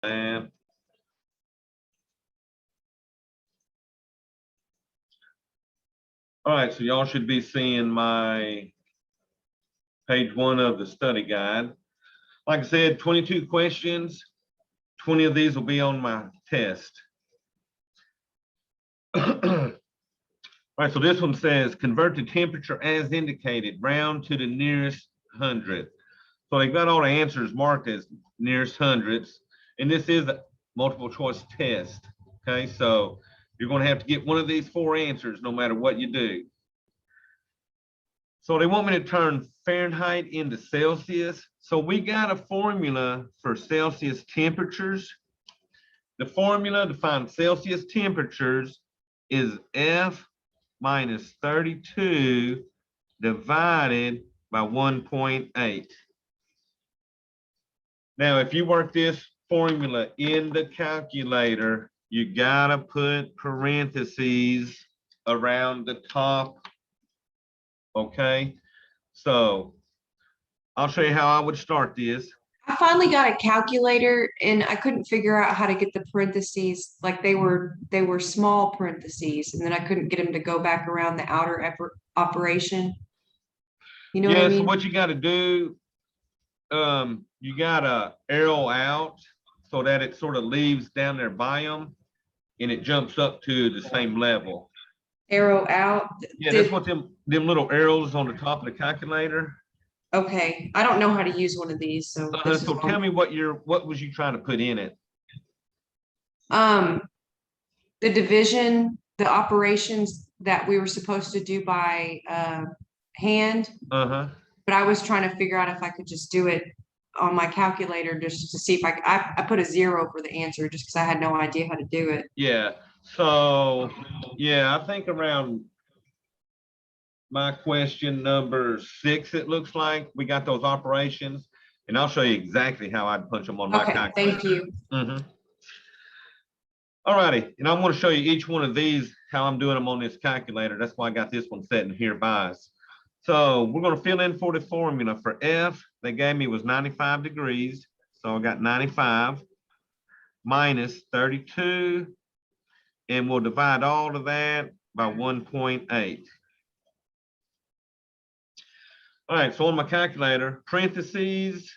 And all right, so y'all should be seeing my page 1 of the study guide. Like I said, 22 questions. 20 of these will be on my test. All right, so this one says convert the temperature as indicated, round to the nearest hundredth. So they've got all the answers marked as nearest hundredths, and this is a multiple choice test. Okay, so you're going to have to get one of these 4 answers no matter what you do. So they want me to turn Fahrenheit into Celsius. So we got a formula for Celsius temperatures. The formula to find Celsius temperatures is F minus 32 divided by 1.8. Now, if you work this formula in the calculator, you gotta put parentheses around the top. Okay, so I'll show you how I would start this. I finally got a calculator and I couldn't figure out how to get the parentheses. Like they were small parentheses, and then I couldn't get them to go back around the outer operation. You know what I mean? So what you got to do, you got to arrow out so that it sort of leaves down there by them and it jumps up to the same level. Arrow out. Yeah, that's what them little arrows on the top of the calculator. Okay, I don't know how to use one of these, so So tell me what was you trying to put in it? The division, the operations that we were supposed to do by hand. Uh-huh. But I was trying to figure out if I could just do it on my calculator just to see if I put a 0 for the answer just because I had no idea how to do it. Yeah. So yeah, I think around my question number 6, it looks like we got those operations, and I'll show you exactly how I'd punch them on my calculator. Thank you. All righty, and I'm going to show you each one of these, how I'm doing them on this calculator. That's why I got this one set in here by us. So we're going to fill in for the formula. For F, they gave me was 95 degrees. So I got 95 minus 32, and we'll divide all of that by 1.8. All right, so on my calculator, parentheses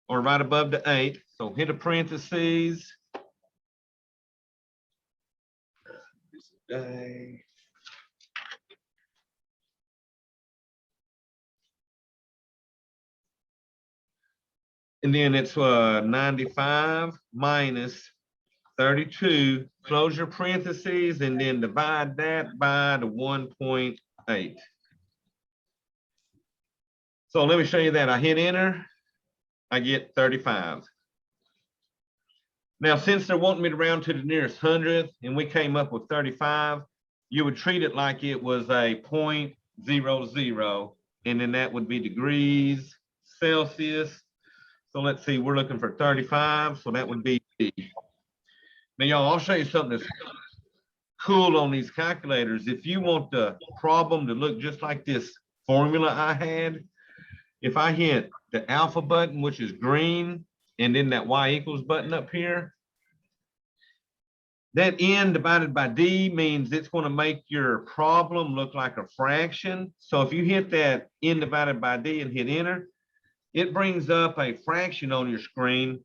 are right above the 8. So hit a parentheses. And then it's 95 minus 32, close your parentheses, and then divide that by the 1.8. So let me show you that. I hit enter, I get 35. Now, since they're wanting me to round to the nearest hundredth, and we came up with 35, you would treat it like it was a 0.00, and then that would be degrees Celsius. So let's see, we're looking for 35, so that would be D. Now, y'all, I'll show you something that's cool on these calculators. If you want the problem to look just like this formula I had, if I hit the alpha button, which is green, and then that Y equals button up here, that N divided by D means it's going to make your problem look like a fraction. So if you hit that N divided by D and hit enter, it brings up a fraction on your screen.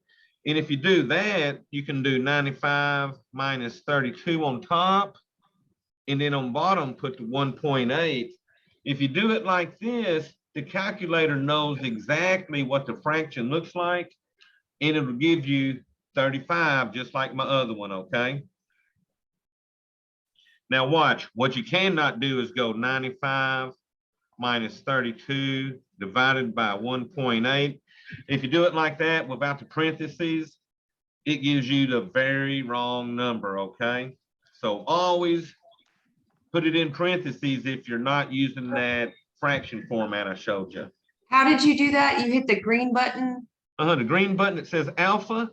And if you do that, you can do 95 minus 32 on top, and then on bottom put the 1.8. If you do it like this, the calculator knows exactly what the fraction looks like, and it'll give you 35, just like my other one, okay? Now watch, what you cannot do is go 95 minus 32 divided by 1.8. If you do it like that without the parentheses, it gives you the very wrong number, okay? So always put it in parentheses if you're not using that fraction format I showed you. How did you do that? You hit the green button? The green button that says alpha,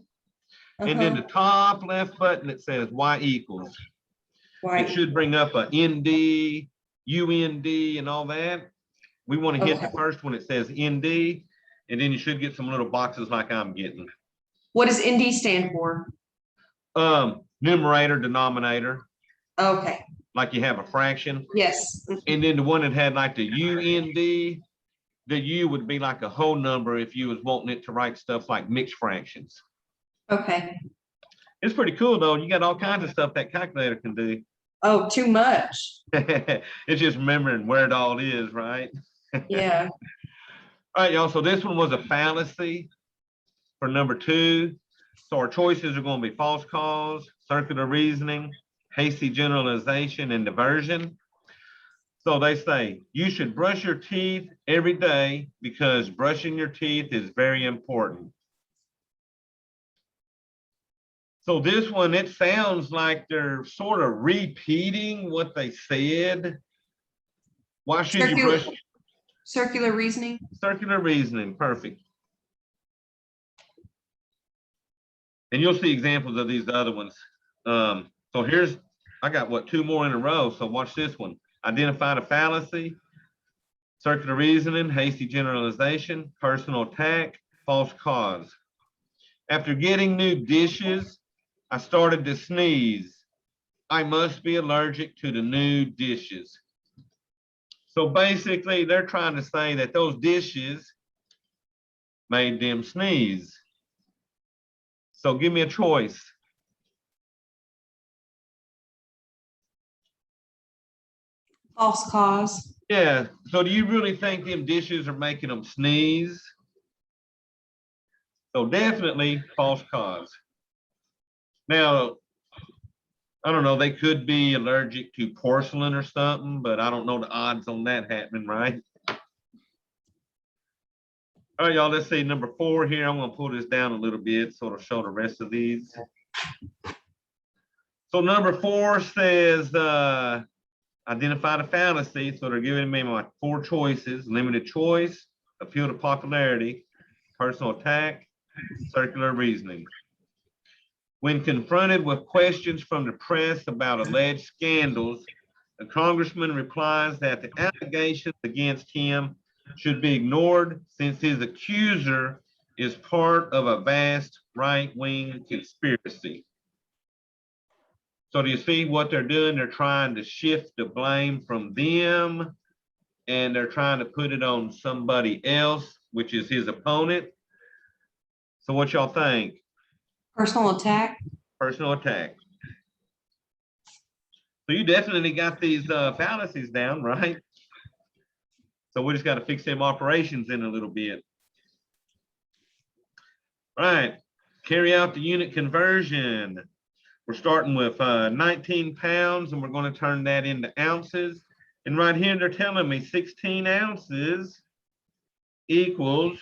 and then the top left button that says Y equals. It should bring up a ND, UND, and all that. We want to hit the first one that says ND, and then you should get some little boxes like I'm getting. What does ND stand for? Numerator, denominator, Okay, like you have a fraction. yes. And then the one that had like the UND, the U would be like a whole number if you was wanting it to write stuff like mixed fractions. Okay. It's pretty cool though. You got all kinds of stuff that calculator can do. Oh, too much. It's just remembering where it all is, right? Yeah. All right, y'all. So this one was a fallacy for number 2. So our choices are going to be false cause, circular reasoning, hasty generalization, and diversion. So they say you should brush your teeth every day because brushing your teeth is very important. So this one, it sounds like they're sort of repeating what they said. Why should you brush? Circular reasoning. Circular reasoning, perfect. And you'll see examples of these other ones. So here's, I got what, 2 more in a row. So watch this one. Identify the fallacy, circular reasoning, hasty generalization, personal attack, false cause. After getting new dishes, I started to sneeze. I must be allergic to the new dishes. So basically, they're trying to say that those dishes made them sneeze. So give me a choice. False cause. Yeah. So do you really think them dishes are making them sneeze? So definitely false cause. Now, I don't know, they could be allergic to porcelain or something, but I don't know the odds on that happening, right? All right, y'all, let's see number 4 here. I'm going to pull this down a little bit so it'll show the rest of these. So number 4 says identify the fallacy. So they're giving me my 4 choices: limited choice, appeal to popularity, personal attack, circular reasoning. When confronted with questions from the press about alleged scandals, the congressman replies that the allegations against him should be ignored since his accuser is part of a vast right-wing conspiracy. So do you see what they're doing? They're trying to shift the blame from them and they're trying to put it on somebody else, which is his opponent. So what y'all think? Personal attack. Personal attack. So you definitely got these fallacies down, right? So we just got to fix them operations in a little bit. All right, carry out the unit conversion. We're starting with 19 pounds and we're going to turn that into ounces. And right here, they're telling me 16 ounces equals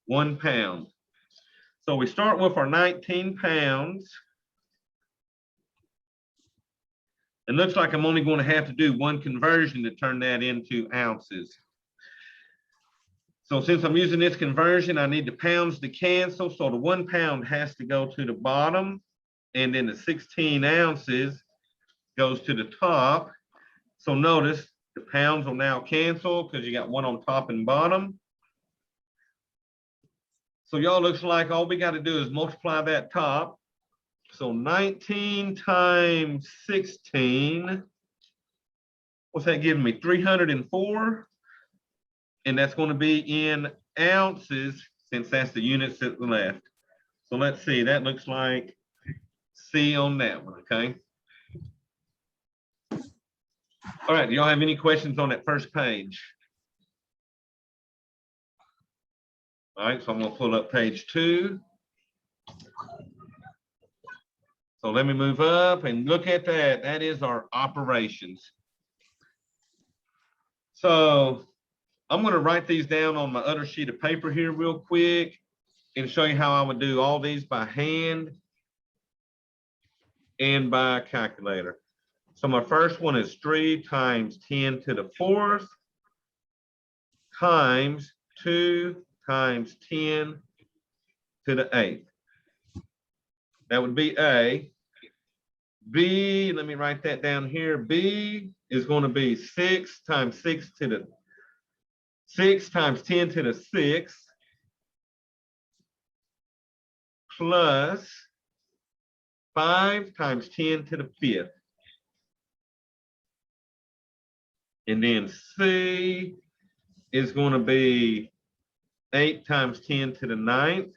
1 pound. So we start with our 19 pounds. It looks like I'm only going to have to do 1 conversion to turn that into ounces. So since I'm using this conversion, I need the pounds to cancel. So the 1 pound has to go to the bottom, and then the 16 ounces goes to the top. So notice the pounds will now cancel because you got 1 on top and bottom. So y'all, looks like all we got to do is multiply that top. So 19 times 16, what's that giving me? 304. And that's going to be in ounces since that's the units that left. So let's see, that looks like C on that one, okay? All right, do y'all have any questions on that first page? All right, so I'm going to pull up page 2. So let me move up and look at that. That is our operations. So I'm going to write these down on my other sheet of paper here real quick and show you how I would do all these by hand and by calculator. So my first one is 3 times 10 to the 4th times 2 times 10 to the 8th. That would be A. B, let me write that down here. B is going to be 6 times 6 to the 6 times 10 to the 6th plus 5 times 10 to the 5th. And then C is going to be 8 times 10 to the 9th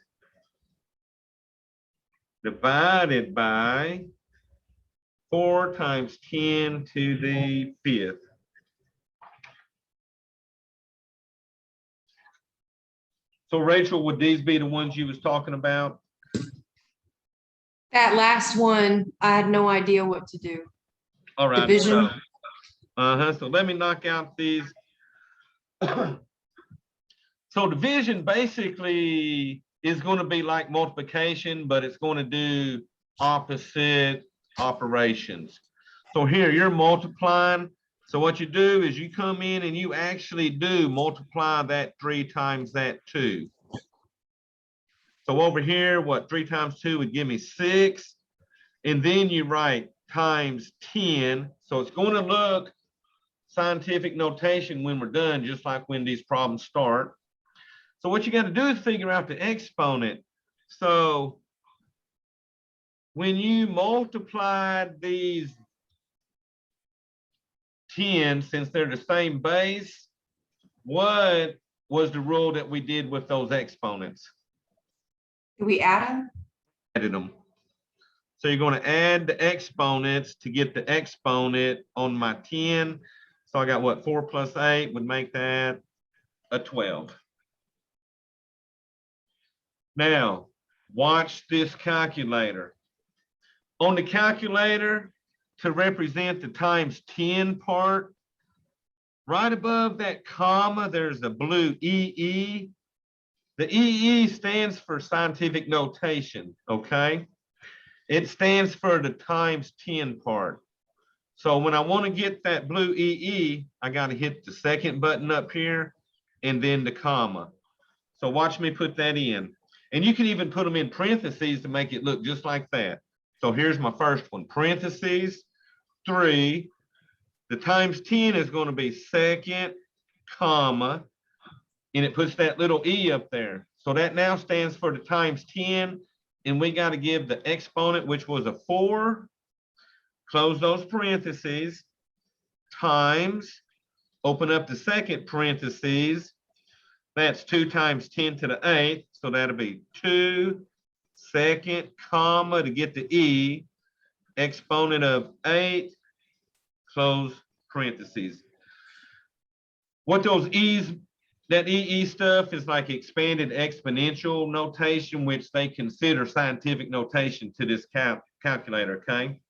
divided by 4 times 10 to the 5th. So Rachel, would these be the ones you was talking about? That last one, I had no idea what to do. All right. Division. So let me knock out these. So division basically is going to be like multiplication, but it's going to do opposite operations. So here you're multiplying. So what you do is you come in and you actually do multiply that 3 times that 2. So over here, what 3 times 2 would give me 6. And then you write times 10. So it's going to look scientific notation when we're done, just like when these problems start. So what you got to do is figure out the exponent. So when you multiplied these 10, since they're the same base, what was the rule that we did with those exponents? Do we add them? Added them. So you're going to add the exponents to get the exponent on my 10. So I got what, 4 plus 8 would make that a 12. Now, watch this calculator. On the calculator, to represent the times 10 part, right above that comma, there's a blue EE. The EE stands for scientific notation, okay? It stands for the times 10 part. So when I want to get that blue EE, I got to hit the second button up here and then the comma. So watch me put that in. And you can even put them in parentheses to make it look just like that. So here's my first one, parentheses, 3. The times 10 is going to be second, comma, and it puts that little E up there. So that now stands for the times 10, and we got to give the exponent, which was a 4, close those parentheses, times, open up the second parentheses, that's 2 times 10 to the 8th, so that'll be 2, second, comma, to get the E, exponent of 8, close parentheses. What those E's, that EE stuff is like expanded exponential notation, which they consider scientific notation to this calculator, okay?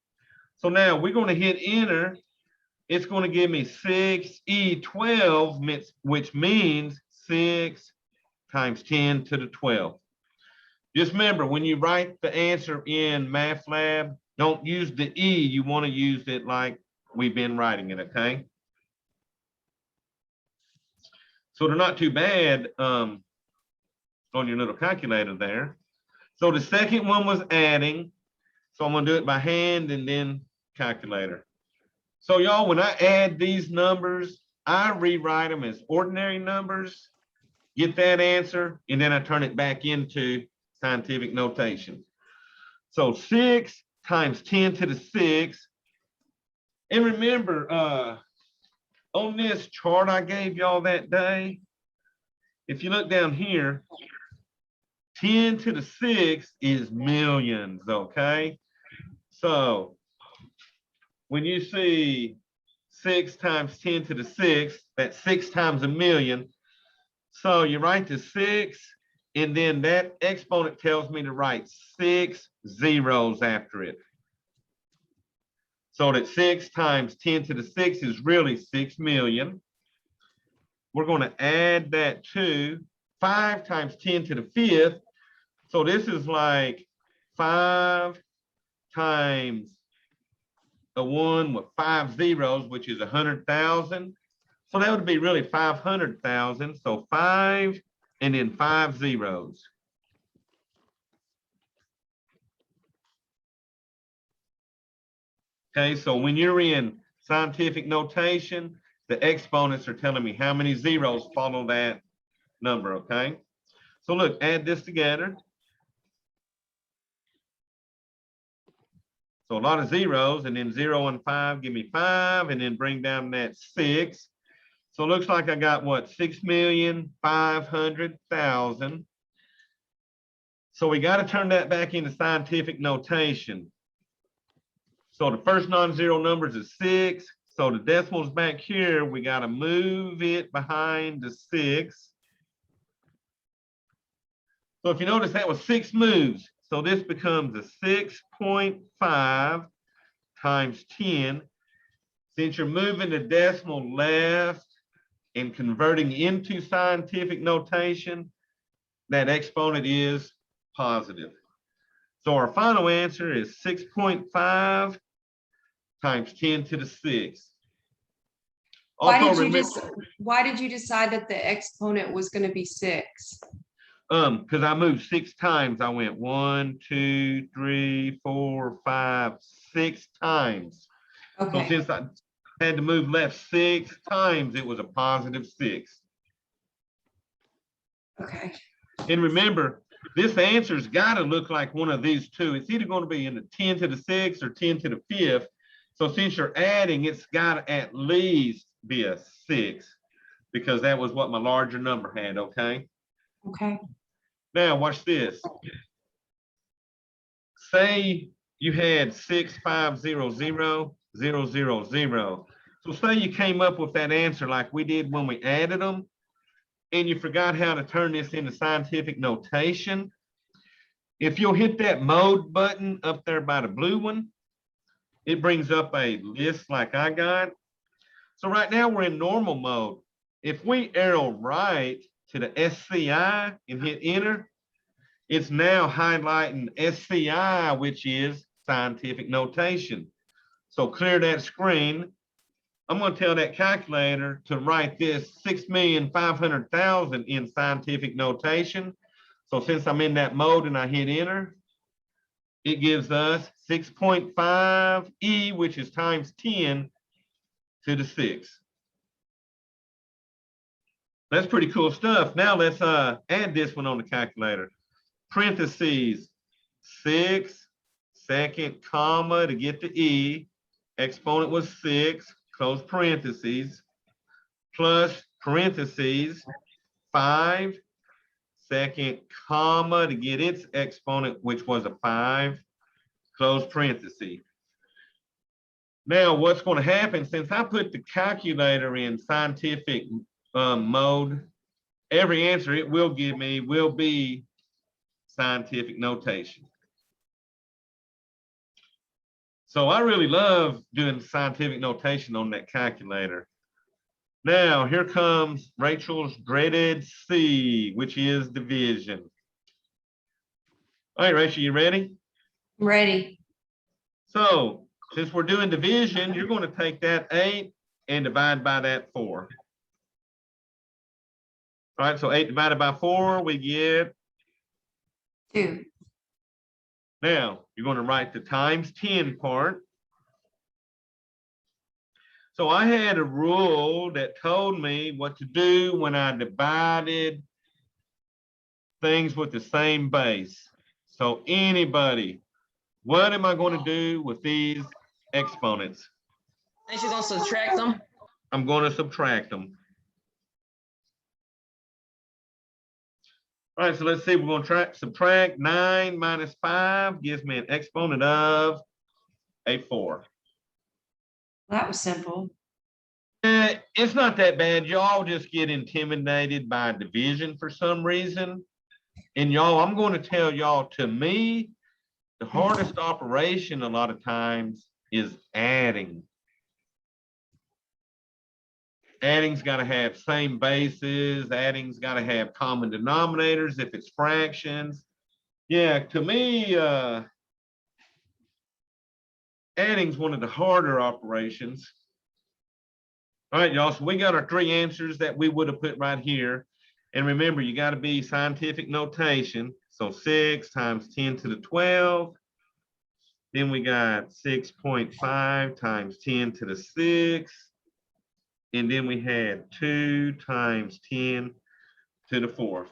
So now we're going to hit enter. It's going to give me 6E12, which means 6 times 10 to the 12th. Just remember, when you write the answer in MATLAB, don't use the E. You want to use it like we've been writing it, okay? So they're not too bad on your little calculator there. So the second one was adding. So I'm going to do it by hand and then calculator. So y'all, when I add these numbers, I rewrite them as ordinary numbers, get that answer, and then I turn it back into scientific notation. So 6 times 10 to the 6. And remember, on this chart I gave y'all that day, if you look down here, 10 to the 6 is millions, okay? So when you see 6 times 10 to the 6, that's 6 times a million. So you write the 6, and then that exponent tells me to write 6 zeros after it. So that 6 times 10 to the 6 is really 6 million. We're going to add that to 5 times 10 to the 5th. So this is like 5 times a 1 with 5 zeros, which is 100,000. So that would be really 500,000. So 5 and then 5 zeros. Okay, so when you're in scientific notation, the exponents are telling me how many zeros follow that number, okay? So look, add this together. So a lot of zeros, and then 0 and 5 give me 5, and then bring down that 6. So it looks like I got what, 6,500,000. So we got to turn that back into scientific notation. So the first non-zero numbers is 6. So the decimals back here, we got to move it behind the 6. So if you notice, that was 6 moves. So this becomes a 6.5 times 10. Since you're moving the decimal left and converting into scientific notation, that exponent is positive. So our final answer is 6.5 times 10 to the 6. Why Also did you decide that the exponent was going to be 6? Because I moved 6 times. I went 1, 2, 3, 4, 5, 6 times. So Okay, since I had to move left 6 times, it was a positive 6. okay. And remember, this answer's got to look like one of these two. It's either going to be in the 10 to the 6th or 10 to the 5th. So since you're adding, it's got to at least be a 6, because that was what my larger number had, okay? Okay. Now watch this. Say you had 6,500,000. So say you came up with that answer like we did when we added them, and you forgot how to turn this into scientific notation. If you'll hit that mode button up there by the blue one, it brings up a list like I got. So right now we're in normal mode. If we arrow right to the SCI and hit enter, it's now highlighting SCI, which is scientific notation. So clear that screen. I'm going to tell that calculator to write this 6,500,000 in scientific notation. So since I'm in that mode and I hit enter, it gives us 6.5 E, which is times 10 to the 6. That's pretty cool stuff. Now let's add this one on the calculator. Parentheses, 6, second comma to get the E. Exponent was 6, close parentheses, plus parentheses, 5, second comma to get its exponent, which was a 5, close parentheses. Now, what's going to happen, since I put the calculator in scientific mode, every answer it will give me will be scientific notation. So I really love doing scientific notation on that calculator. Now, here comes Rachel's dreaded C, which is division. All right, Rachel, you ready? Ready. So since we're doing division, you're going to take that 8 and divide by that 4. All right, so 8 divided by 4, we get 2. Now, you're going to write the times 10 part. So I had a rule that told me what to do when I divided things with the same base. So anybody, what am I going to do with these exponents? And she's going to subtract them. I'm going to subtract them. All right, so let's see, we're going to subtract 9 minus 5 gives me an exponent of a 4. That was simple. It's not that bad. Y'all just get intimidated by division for some reason. And y'all, I'm going to tell y'all, to me, the hardest operation a lot of times is adding. Adding's got to have same bases. Adding's got to have common denominators if it's fractions. Yeah, to me, adding's one of the harder operations. All right, y'all, so we got our 3 answers that we would have put right here. And remember, you got to be scientific notation. So 6 times 10 to the 12. Then we got 6.5 times 10 to the 6. And then we had 2 times 10 to the 4th.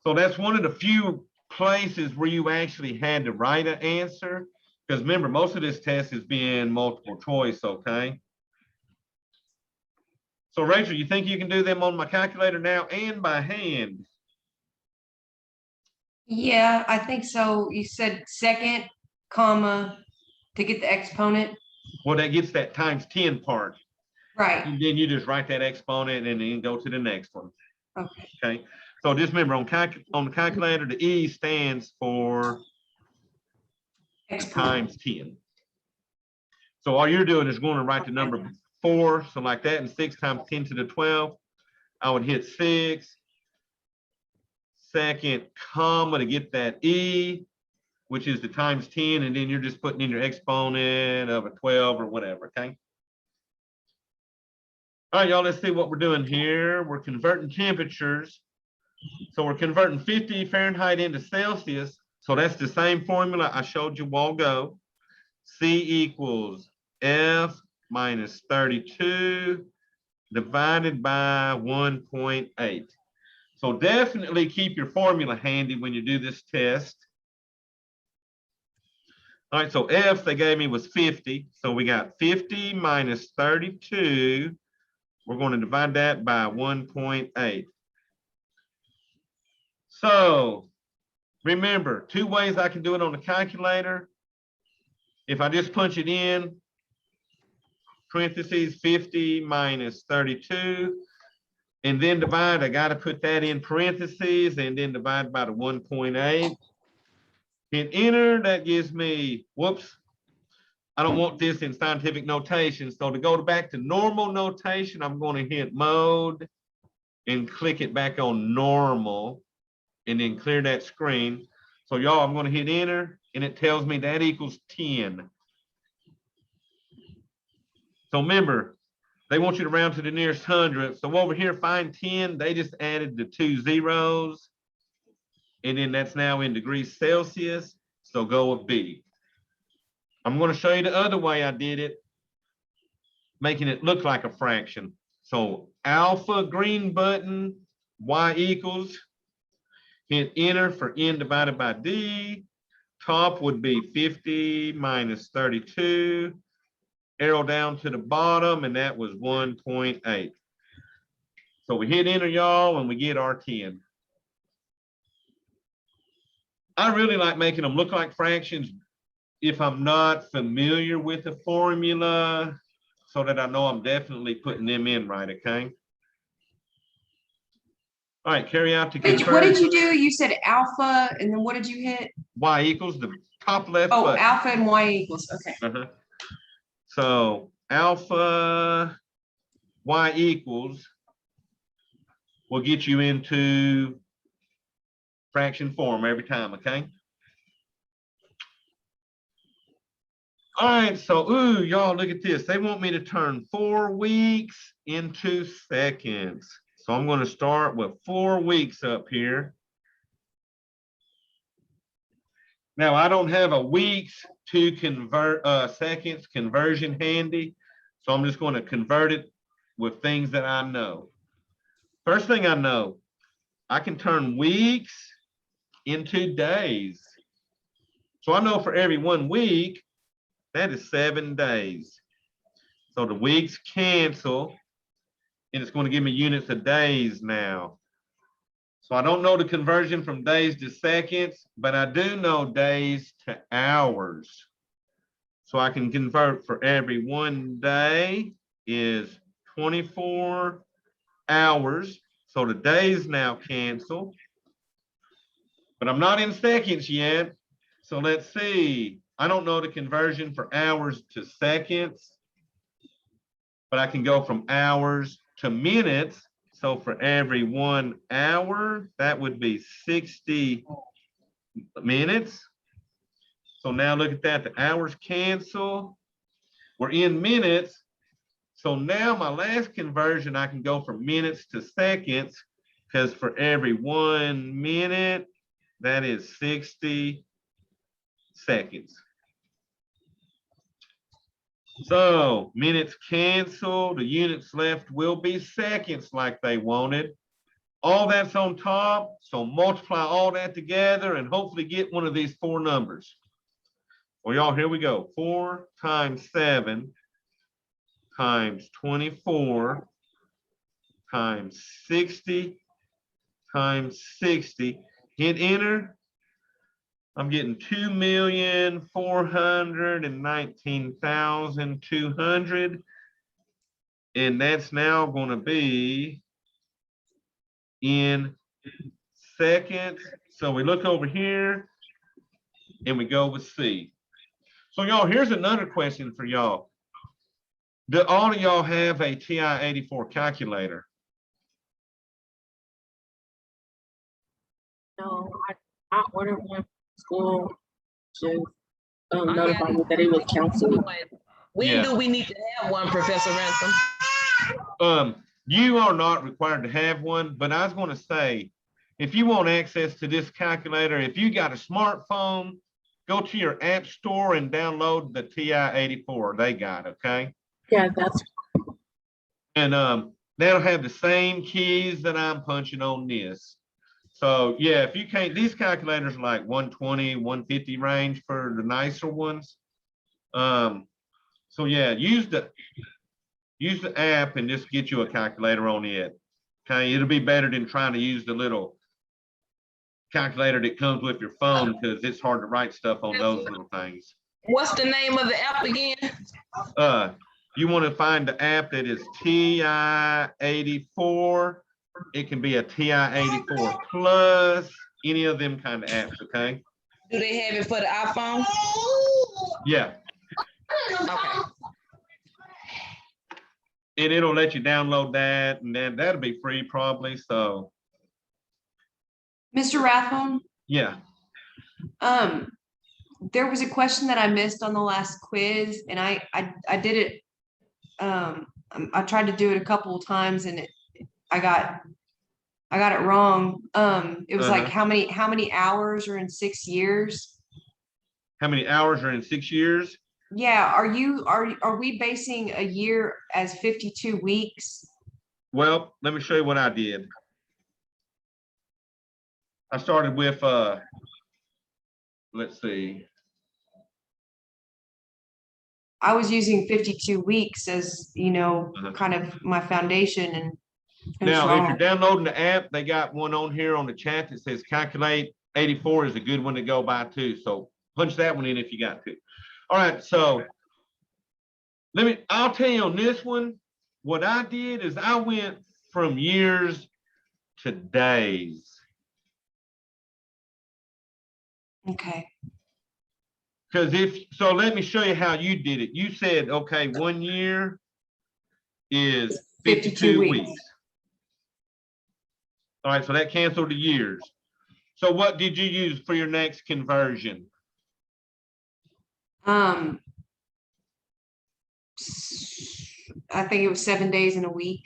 So that's one of the few places where you actually had to write an answer. Because remember, most of this test is being multiple choice, okay? So Rachel, you think you can do them on my calculator now and by hand? Yeah, I think so. You said second, comma, to get the exponent. Well, that gets that times 10 part. Right, And then you just write that exponent and then go to the next one. okay. Okay. So just remember on the calculator, the E stands for Exponent. times 10. So all you're doing is going to write the number 4, so like that, and 6 times 10 to the 12. I would hit 6, second comma to get that E, which is the times 10, and then you're just putting in your exponent of a 12 or whatever, okay? All right, y'all, let's see what we're doing here. We're converting temperatures. So we're converting 50 Fahrenheit into Celsius. So that's the same formula I showed you a while ago. C equals F minus 32 divided by 1.8. So definitely keep your formula handy when you do this test. All right, so F they gave me was 50. So we got 50 minus 32. We're going to divide that by 1.8. So remember, 2 ways I can do it on the calculator. If I just punch it in, parentheses 50 minus 32, and then divide, I got to put that in parentheses and then divide by the 1.8. Hit enter, that gives me, whoops, I don't want this in scientific notation. So to go back to normal notation, I'm going to hit mode and click it back on normal and then clear that screen. So y'all, I'm going to hit enter and it tells me that equals 10. So remember, they want you to round to the nearest hundredth. So over here, find 10, they just added the 2 zeros. And then that's now in degrees Celsius. So go with B. I'm going to show you the other way I did it, making it look like a fraction. So alpha green button, Y equals, hit enter for N divided by D. Top would be 50 minus 32. Arrow down to the bottom, and that was 1.8. So we hit enter, y'all, and we get our 10. I really like making them look like fractions if I'm not familiar with the formula, so that I know I'm definitely putting them in right, okay? All right, carry out to convert. What did you do? You said alpha, and then what did you hit? Y equals the top left Oh, button. alpha and Y equals, okay. So alpha Y equals will get you into fraction form every time, okay? All right, so, ooh, y'all, look at this. They want me to turn 4 weeks into seconds. So I'm going to start with 4 weeks up here. Now, I don't have a weeks to convert seconds conversion handy. So I'm just going to convert it with things that I know. First thing I know, I can turn weeks into days. So I know for every 1 week, that is 7 days. So the weeks cancel, and it's going to give me units of days now. So I don't know the conversion from days to seconds, but I do know days to hours. So I can convert for every 1 day is 24 hours. So the days now cancel, but I'm not in seconds yet. So let's see. I don't know the conversion for hours to seconds, but I can go from hours to minutes. So for every 1 hour, that would be 60 minutes. So now look at that, the hours cancel. We're in minutes. So now my last conversion, I can go from minutes to seconds, because for every 1 minute, that is 60 seconds. So minutes cancel, the units left will be seconds like they wanted. All that's on top, so multiply all that together and hopefully get one of these 4 numbers. Well, y'all, here we go. 4 times 7 times 24 times 60 times 60. Hit enter. I'm getting 2,419,200. And that's now going to be in seconds. So we look over here and we go with C. So y'all, here's another question for y'all. Do all of y'all have a TI-84 calculator? No, I ordered one from school to I notify got me that it was canceled. When Yeah. do we need to have one, Professor Ransom? You are not required to have one, but I was going to say, if you want access to this calculator, if you got a smartphone, go to your app store and download the TI-84. They got it, okay? Yeah, that's And they'll have the same keys that I'm punching on this. So yeah, if you can't, these calculators are like 120, 150 range for the nicer ones. So yeah, use the app and just get you a calculator on it. Okay, it'll be better than trying to use the little calculator that comes with your phone because it's hard to write stuff on those little things. What's the name of the app again? You want to find the app that is TI-84. It can be a TI-84 Plus, any of them kind of apps, okay? Do they have it for the iPhone? Yeah, Okay. and it'll let you download that, and then that'll be free probably, so, Mr. Rathbone, yeah. there was a question that I missed on the last quiz and I did it. I tried to do it a couple of times and I got it wrong. It was like, how many hours are in 6 years? How many hours are in 6 years? Yeah, are we basing a year as 52 weeks? Well, let me show you what I did. I started with, let's see. I was using 52 weeks as, Uh-huh. kind of my foundation and. it was Now, if wrong. you're downloading the app, they got one on here on the chat that says calculate 84 is a good one to go by too. So punch that one in if you got to. All right, so I'll tell you on this one, what I did is I went from years to days. Okay, Because let me show you how you did it. You said, okay, 1 year is 52 weeks. All right, so that canceled the years. So what did you use for your next conversion? I think it was 7 days in a week.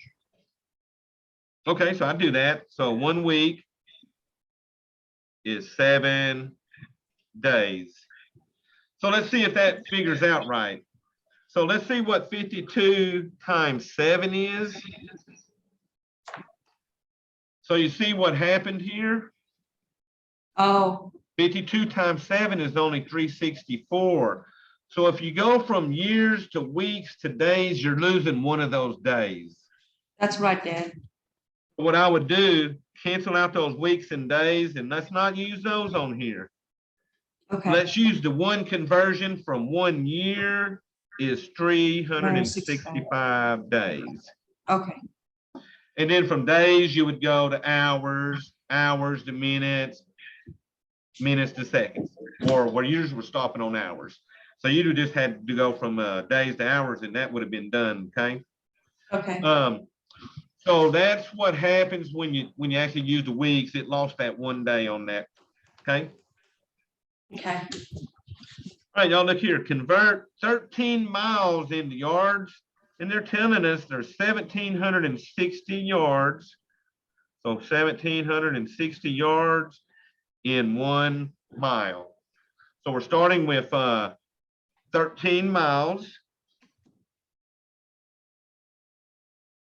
Okay, so I do that. So 1 week is 7 days. So let's see if that figures out right. So let's see what 52 times 7 is. So you see what happened here? Oh, 52 times 7 is only 364. So if you go from years to weeks to days, you're losing one of those days. that's right, Dad. What I would do, cancel out those weeks and days, and let's not use those on here. Okay, Let's use the one conversion from 1 year is 365 days. okay, And then from days, you would go to hours, hours to minutes, minutes to seconds, or what usually we're stopping on hours. So you'd have just had to go from days to hours, and that would have been done, okay? okay, So that's what happens when you actually use the weeks. It lost that 1 day on that, okay? okay. All right, y'all look here, convert 13 miles into yards, and they're telling us there's 1,760 yards. So 1,760 yards in 1 mile. So we're starting with 13 miles.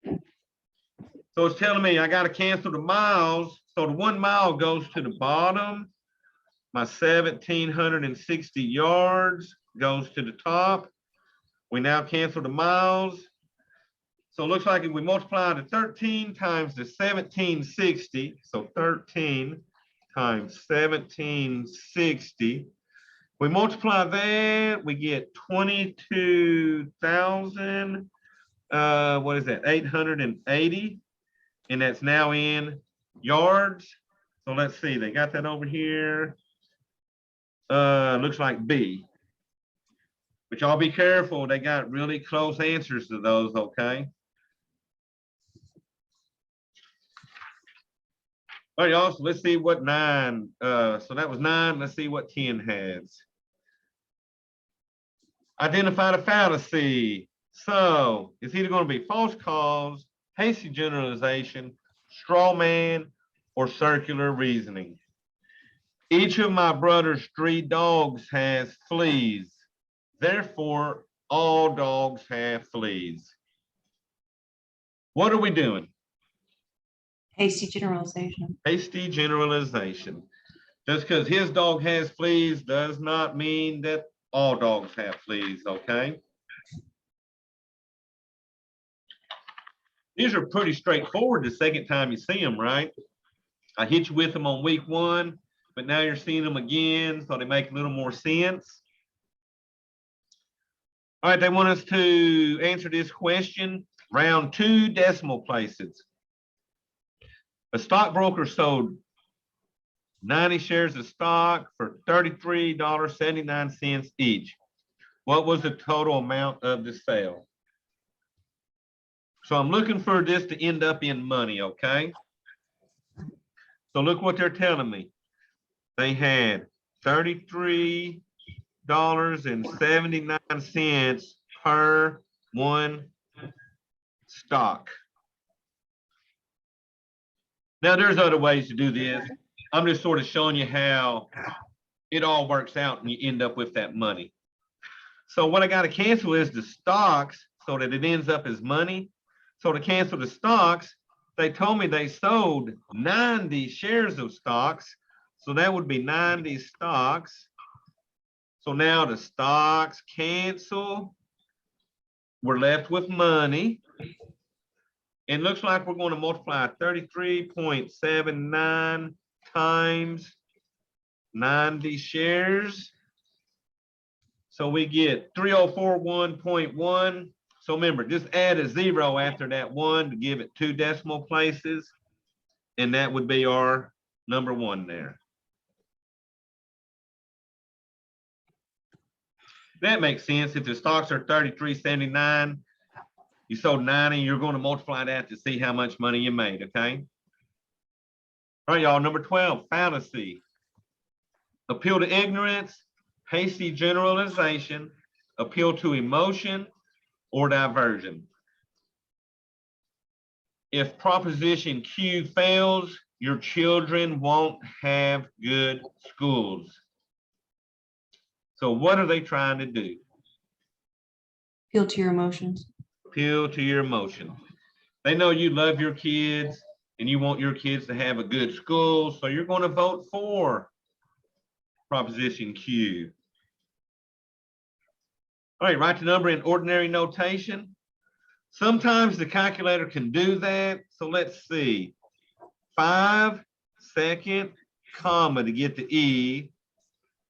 So it's telling me I got to cancel the miles. So the 1 mile goes to the bottom My 1,760 yards goes to the top. We now cancel the miles. So it looks like if we multiply the 13 times the 1,760, so 13 times 1,760, we multiply that, we get 22,000, what is that, 880, and that's now in yards. So let's see, they got that over here. Looks like B. But y'all be careful, they got really close answers to those, okay? All right, y'all, so let's see what 9, so that was 9, let's see what 10 has. Identify the fallacy. So it's either going to be false cause, hasty generalization, straw man, or circular reasoning. Each of my brother's 3 dogs has fleas. Therefore, all dogs have fleas. What are we doing? Hasty generalization. Hasty generalization. Just because his dog has fleas does not mean that all dogs have fleas, okay? These are pretty straightforward the second time you see them, right? I hit you with them on week 1, but now you're seeing them again, so they make a little more sense. All right, they want us to answer this question, round 2 decimal places. A stockbroker sold 90 shares of stock for $33.79 each. What was the total amount of the sale? So I'm looking for this to end up in money, okay? So look what they're telling me. They had $33.79 per one stock. Now there's other ways to do this. I'm just sort of showing you how it all works out and you end up with that money. So what I got to cancel is the stocks so that it ends up as money. So to cancel the stocks, they told me they sold 90 shares of stocks. So that would be 90 stocks. So now the stocks cancel. We're left with money. It looks like we're going to multiply 33.79 times 90 shares. So we get 3041.1. So remember, just add a 0 after that 1 to give it 2 decimal places. And that would be our number 1 there. That makes sense. If the stocks are 33.79, you sold 90, you're going to multiply that to see how much money you made, okay? All right, y'all, number 12, fallacy. Appeal to ignorance, hasty generalization, appeal to emotion, or diversion. If proposition Q fails, your children won't have good schools. So what are they trying to do? Appeal to your emotions. Appeal to your emotion. They know you love your kids and you want your kids to have a good school, so you're going to vote for proposition Q. All right, write the number in ordinary notation. Sometimes the calculator can do that. So let's see. 5 second comma to get the E.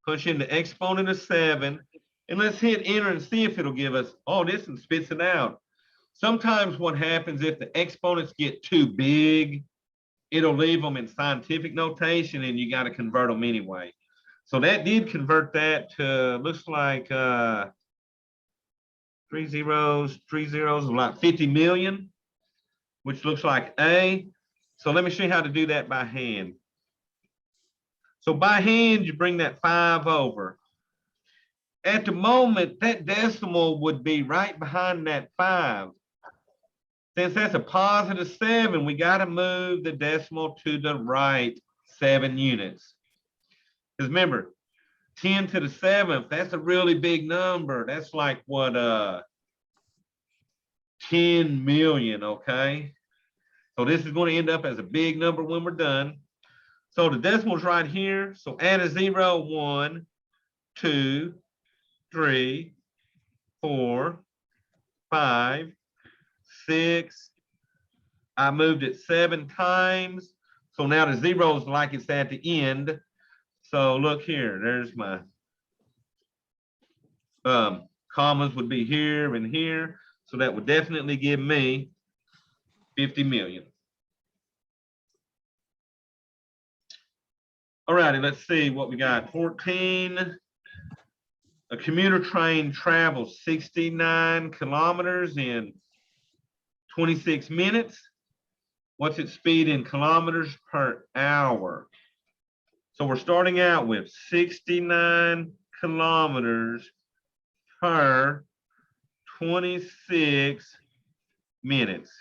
Push in the exponent of 7. And let's hit enter and see if it'll give us, oh, this one spits it out. Sometimes what happens if the exponents get too big, it'll leave them in scientific notation and you got to convert them anyway. So that did convert that to, looks like 3 zeros, like 50 million, which looks like A. So let me show you how to do that by hand. So by hand, you bring that 5 over. At the moment, that decimal would be right behind that 5. Since that's a positive 7, we got to move the decimal to the right 7 units. Because remember, 10 to the 7th, that's a really big number. That's like what, 10 million, okay? So this is going to end up as a big number when we're done. So the decimal's right here. So add a 0, 1, 2, 3, 4, 5, 6. I moved it 7 times. So now the zero's like it's at the end. So look here, there's my commas would be here and here. So that would definitely give me 50 million. All righty, let's see what we got. 14. A commuter train travels 69 kilometers in 26 minutes. What's its speed in kilometers per hour? So we're starting out with 69 kilometers per 26 minutes.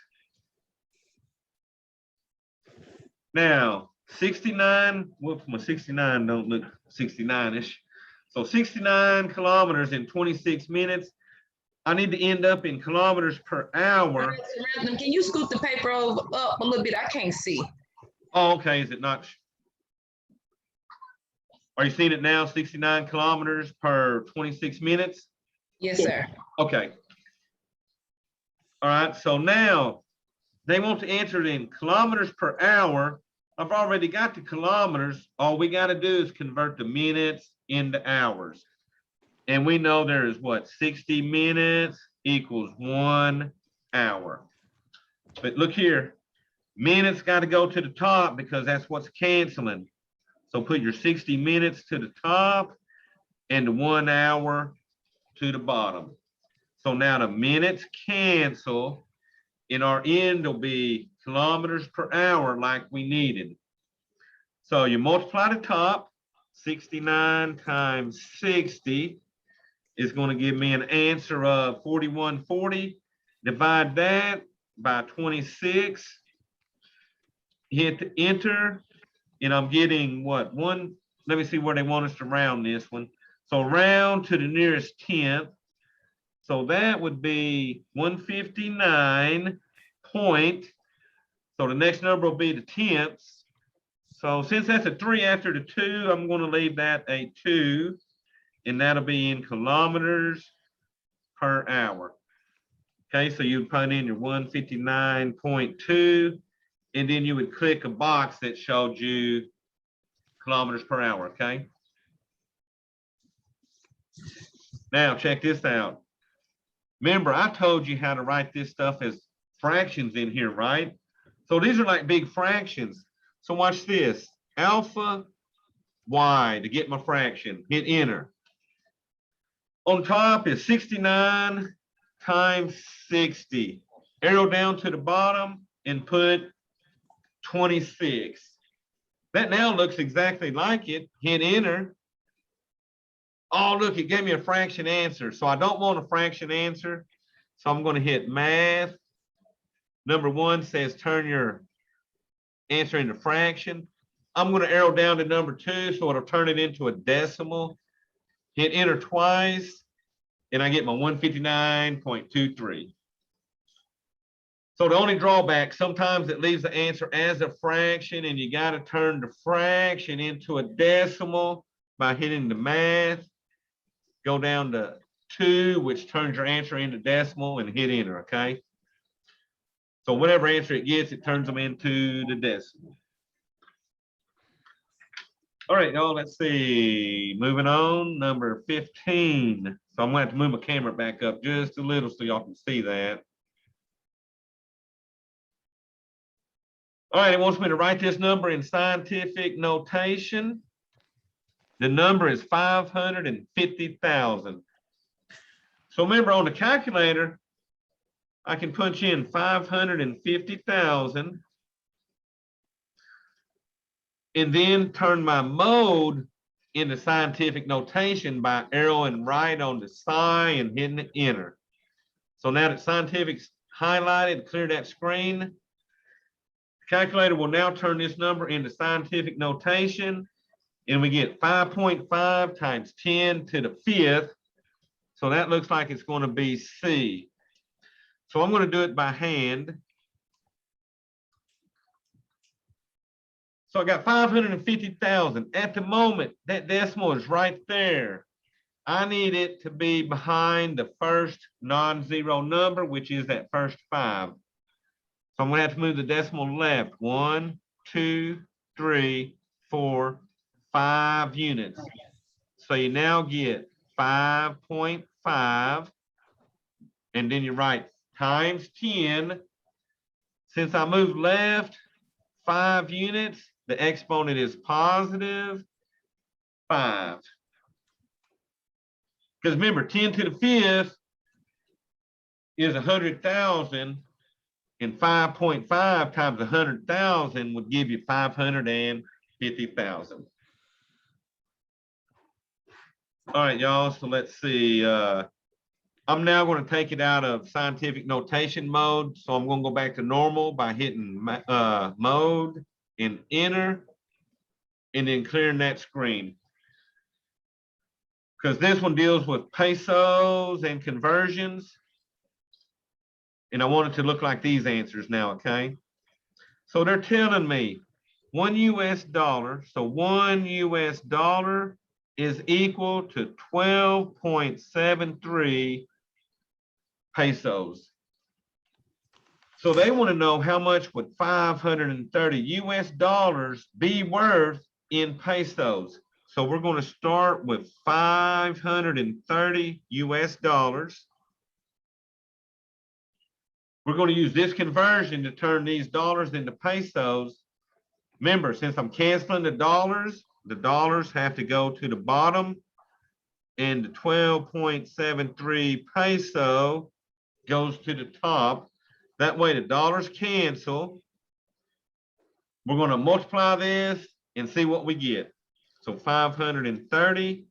Now, 69, whoops, my 69 don't look 69-ish. So 69 kilometers in 26 minutes. I need to end up in kilometers per hour. Can you scoot the paper up a little bit? I can't see. Oh, okay, is it not? Are you seeing it now? 69 kilometers per 26 minutes? Yes, sir. Okay. All right, so now they want to enter it in kilometers per hour. I've already got the kilometers. All we got to do is convert the minutes into hours. And we know there is what? 60 minutes equals 1 hour. But look here, minutes got to go to the top because that's what's canceling. So put your 60 minutes to the top and the 1 hour to the bottom. So now the minutes cancel and our end will be kilometers per hour like we needed. So you multiply the top, 69 times 60 is going to give me an answer of 4140. Divide that by 26, hit the enter, and I'm getting what? One, let me see where they want us to round this one. So round to the nearest tenth. So that would be 159 point. So the next number will be the tenths. So since that's a 3 after the 2, I'm going to leave that a 2, and that'll be in kilometers per hour. Okay, so you put in your 159.2, and then you would click a box that showed you kilometers per hour, okay? Now check this out. Remember, I told you how to write this stuff as fractions in here, right? So these are like big fractions. So watch this, alpha y to get my fraction, hit enter. On top is 69 times 60. Arrow down to the bottom and put 26. That now looks exactly like it. Hit enter. Oh, look, it gave me a fraction answer. So I don't want a fraction answer. So I'm going to hit math. Number 1 says turn your answer into fraction. I'm going to arrow down to number 2, so it'll turn it into a decimal. Hit enter twice, and I get my 159.23. So the only drawback, sometimes it leaves the answer as a fraction, and you got to turn the fraction into a decimal by hitting the math. Go down to 2, which turns your answer into decimal, and hit enter, okay? So whatever answer it gets, it turns them into the decimal. All right, y'all, let's see. Moving on, number 15. So I'm going to have to move my camera back up just a little so y'all can see that. All right, it wants me to write this number in scientific notation. The number is 550,000. So remember, on the calculator, I can punch in 550,000 and then turn my mode into scientific notation by arrowing right on the psi and hitting enter. So now that scientific's highlighted, clear that screen. The calculator will now turn this number into scientific notation, and we get 5.5 times 10 to the 5th. So that looks like it's going to be C. So I'm going to do it by hand. So I got 550,000. At the moment, that decimal is right there. I need it to be behind the first non-zero number, which is that first 5. So I'm gonna have to move the decimal left. 1, 2, 3, 4, 5 units. So you now get 5.5. And then you write times 10. Since I moved left 5 units, the exponent is positive 5. Because remember, 10 to the 5th is 100,000, and 5.5 times 100,000 would give you 550,000. All right, y'all, so let's see. I'm now going to take it out of scientific notation mode. So I'm going to go back to normal by hitting mode and enter, and then clearing that screen. Because this one deals with pesos and conversions. And I want it to look like these answers now, okay? So they're telling me $1 US. So $1 US is equal to 12.73 pesos. So they want to know how much would 530 US dollars be worth in pesos. So we're going to start with 530 US dollars. We're going to use this conversion to turn these dollars into pesos. Remember, since I'm canceling the dollars have to go to the bottom, and the 12.73 peso goes to the top. That way the dollars cancel. We're going to multiply this and see what we get. So 530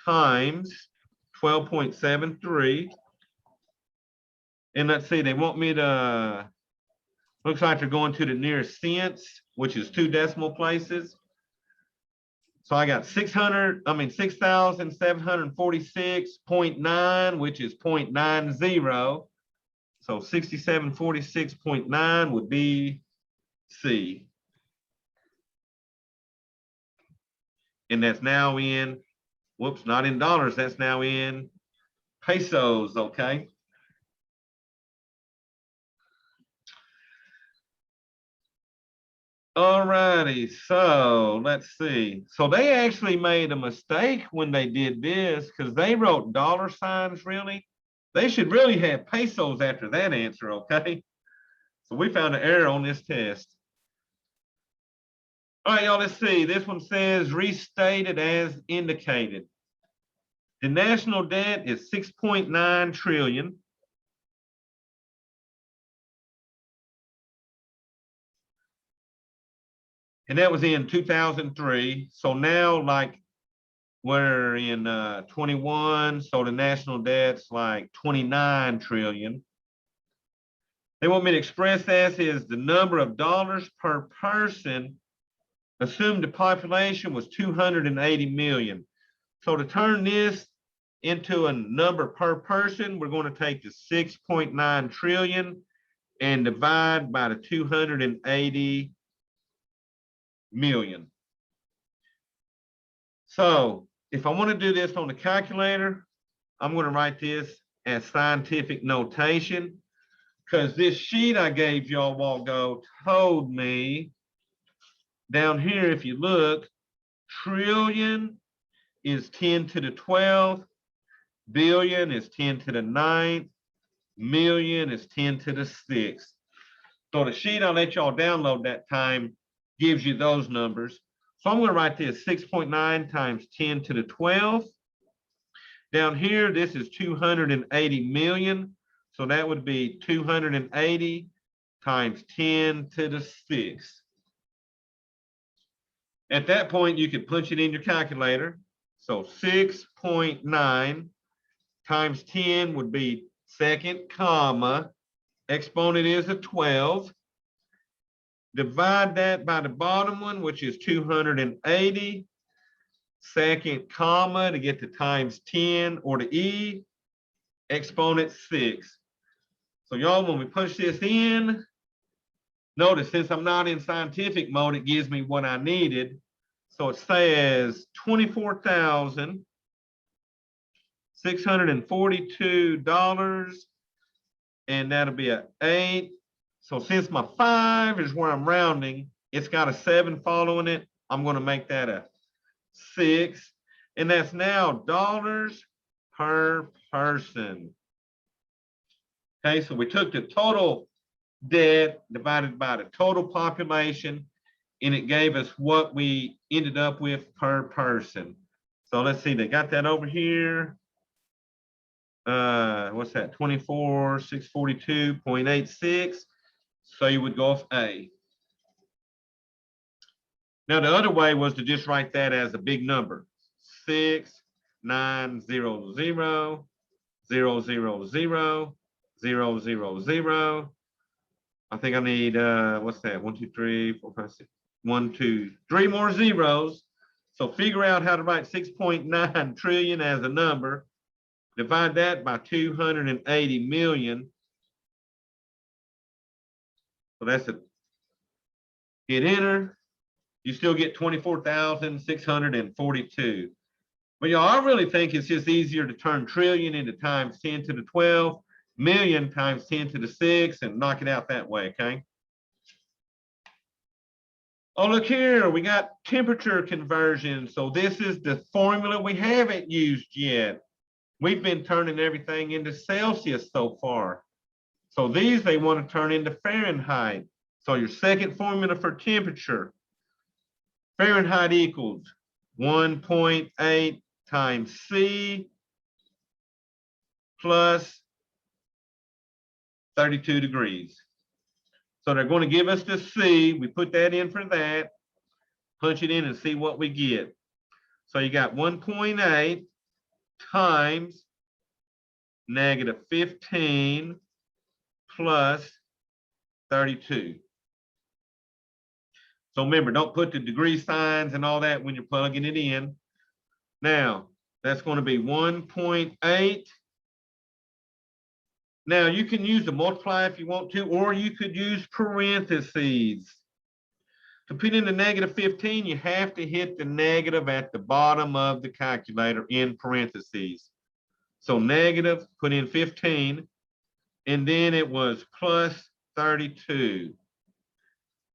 times 12.73. And let's see, they want me to, looks like they're going to the nearest cents, which is 2 decimal places. So I got 6,746.9, which is 0.90. So 6746.9 would be C. And that's now in, whoops, not in dollars, that's now in pesos, okay? All righty, so let's see. So they actually made a mistake when they did this, because they wrote dollar signs, really. They should really have pesos after that answer, okay? So we found an error on this test. All right, y'all, let's see. This one says restated as indicated. The national debt is 6.9 trillion. And that was in 2003. So now, like, we're in 21. So the national debt's like 29 trillion. They want me to express this as the number of dollars per person. Assumed the population was 280 million. So to turn this into a number per person, we're going to take the 6.9 trillion and divide by the 280 million. So if I want to do this on the calculator, I'm going to write this as scientific notation, because this sheet I gave y'all a while ago told me down here, if you look, trillion is 10 to the 12th, billion is 10 to the 9th, million is 10 to the 6th. So the sheet I'll let y'all download that time gives you those numbers. So I'm going to write this 6.9 times 10 to the 12th. Down here, this is 280 million. So that would be 280 times 10 to the 6th. At that point, you could punch it in your calculator. So 6.9 times 10 would be second comma. Exponent is a 12. Divide that by the bottom one, which is 280. Second comma to get to times 10 or to E. Exponent 6. So y'all, when we punch this in, notice since I'm not in scientific mode, it gives me what I needed. So it says $24,642, and that'll be a 8. So since my 5 is where I'm rounding, it's got a 7 following it. I'm going to make that a 6, and that's now dollars per person. Okay, so we took the total debt divided by the total population, and it gave us what we ended up with per person. So let's see, they got that over here. What's that? 24,642.86. So you would go off A. Now the other way was to just write that as a big number. 6,900,000,000. I think I need what's that? 1, 2, 3, 4, 5, 6. 1, 2, 3 more zeros. So figure out how to write 6.9 trillion as a number. Divide that by 280 million. So that's a hit enter. You still get 24,642. But y'all, I really think it's just easier to turn trillion into times 10 to the 12, million times 10 to the 6, and knock it out that way, okay? Oh, look here, we got temperature conversion. So this is the formula we haven't used yet. We've been turning everything into Celsius so far. So these they want to turn into Fahrenheit. So your second formula for temperature, Fahrenheit equals 1.8 times C plus 32 degrees. So they're going to give us the C. We put that in for that, punch it in and see what we get. So you got 1.8 times -15 plus 32. So remember, don't put the degree signs and all that when you're plugging it in. Now, that's going to be 1.8. Now, you can use the multiply if you want to, or you could use parentheses. To put in the -15, you have to hit the negative at the bottom of the calculator in parentheses. So negative, put in 15, and then it was plus 32.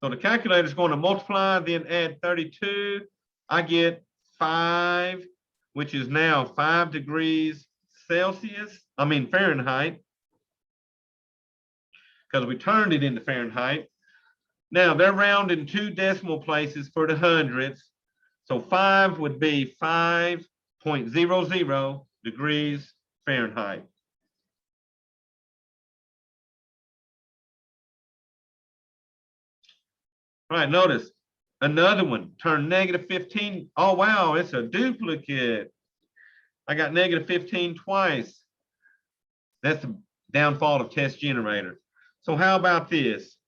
So the calculator is going to multiply, then add 32. I get 5, which is now 5 degrees Celsius, Fahrenheit, because we turned it into Fahrenheit. Now they're rounding 2 decimal places for the hundredths. So 5 would be 5.00 degrees Fahrenheit. All right, notice another one, turn -15. Oh, wow, it's a duplicate. I got -15 twice. That's the downfall of test generator. So how about this?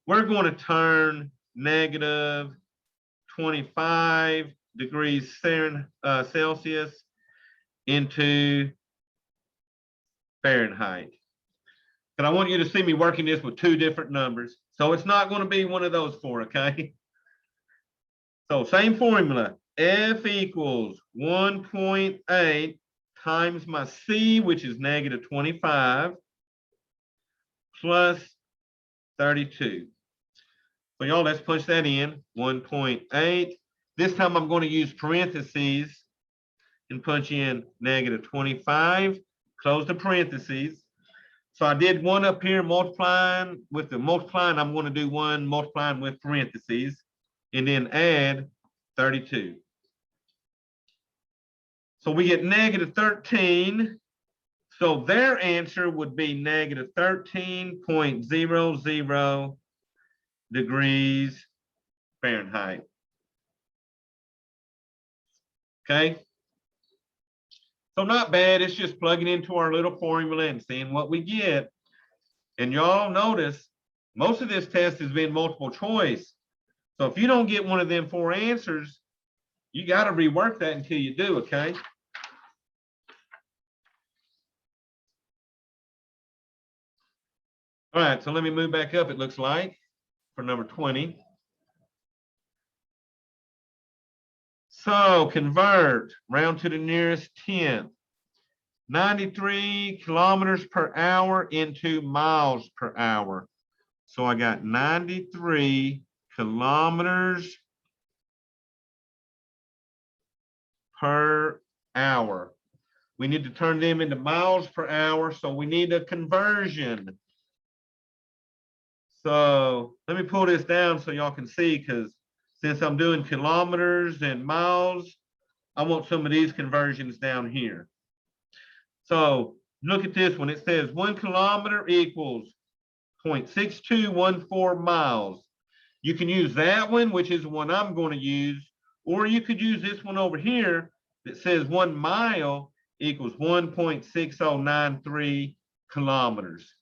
We're going to turn -25 degrees Celsius into Fahrenheit. But I want you to see me working this with 2 different numbers. So it's not going to be one of those 4, okay? So same formula, F equals 1.8 times my C, which is -25, plus 32. So y'all, let's punch that in, 1.8. This time I'm going to use parentheses and punch in -25, close the parentheses. So I did one up here multiplying with the multiplying. I'm going to do one multiplying with parentheses and then add 32. So we get -13. So their answer would be -13.00 degrees Fahrenheit. Okay. So not bad, it's just plugging into our little formula and seeing what we get. And y'all notice, most of this test has been multiple choice. So if you don't get one of them 4 answers, you got to rework that until you do, okay? All right, so let me move back up, it looks like. for number 20. So convert, round to the nearest 10th. 93 kilometers per hour into miles per hour. So I got 93 kilometers per hour. We need to turn them into miles per hour, so we need a conversion. So let me pull this down so y'all can see, because since I'm doing kilometers and miles, I want some of these conversions down here. So look at this one. It says 1 kilometer equals 0.6214 miles. You can use that one, which is the one I'm going to use, or you could use this one over here that says 1 mile equals 1.6093 kilometers.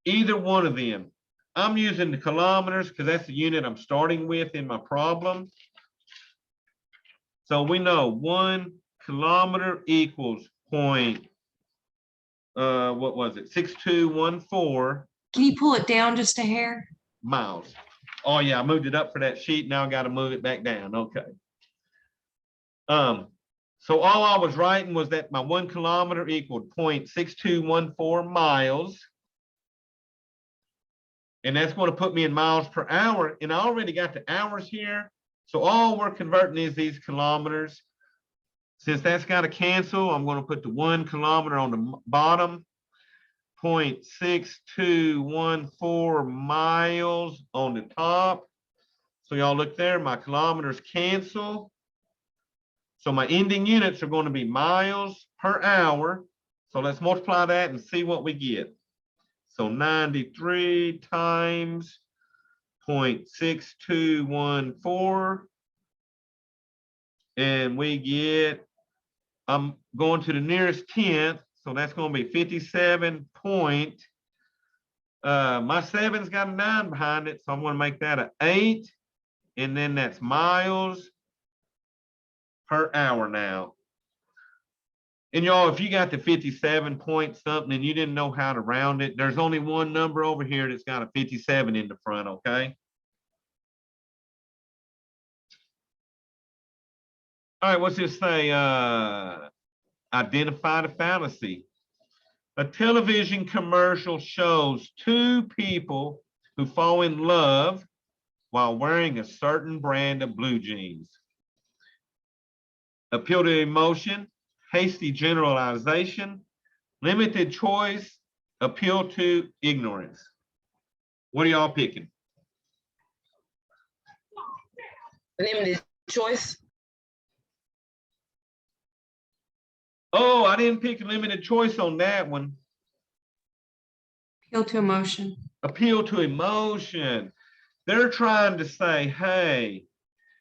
Either one of them. I'm using the kilometers because that's the unit I'm starting with in my problem. So we know 1 kilometer equals what was it? 6214 Can you pull it down just a hair? miles. Oh yeah, I moved it up for that sheet. Now I got to move it back down. Okay. So all I was writing was that my 1 kilometer equaled 0.6214 miles. And that's going to put me in miles per hour. And I already got the hours here. So all we're converting is these kilometers. Since that's got to cancel, I'm going to put the 1 kilometer on the bottom. 0.6214 miles on the top. So y'all look there, my kilometers cancel. So my ending units are going to be miles per hour. So let's multiply that and see what we get. So 93 times 0.6214. And we get, I'm going to the nearest 10th. So that's going to be 57 point. My 7's got a 9 behind it. So I'm going to make that an 8. And then that's miles per hour now. And y'all, if you got the 57 point something and you didn't know how to round it, there's only one number over here that's got a 57 in the front, okay? All right, what's this say? Identify the fallacy. A television commercial shows 2 people who fall in love while wearing a certain brand of blue jeans. Appeal to emotion, hasty generalization, limited choice, appeal to ignorance. What are y'all picking? Limited choice. Oh, I didn't pick limited choice on that one. Appeal to emotion. Appeal to emotion. They're trying to say, hey,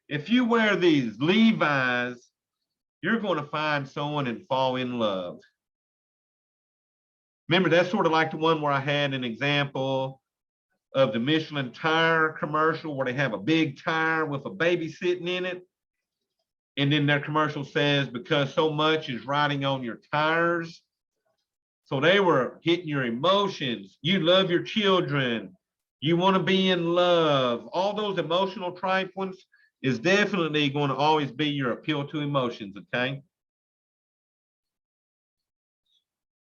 if you wear these Levi's, you're going to find someone and fall in love. Remember, that's sort of like the one where I had an example of the Michelin tire commercial where they have a big tire with a baby sitting in it. And then their commercial says, because so much is riding on your tires. So they were hitting your emotions. You love your children. You want to be in love. All those emotional type ones is definitely going to always be your appeal to emotions, okay?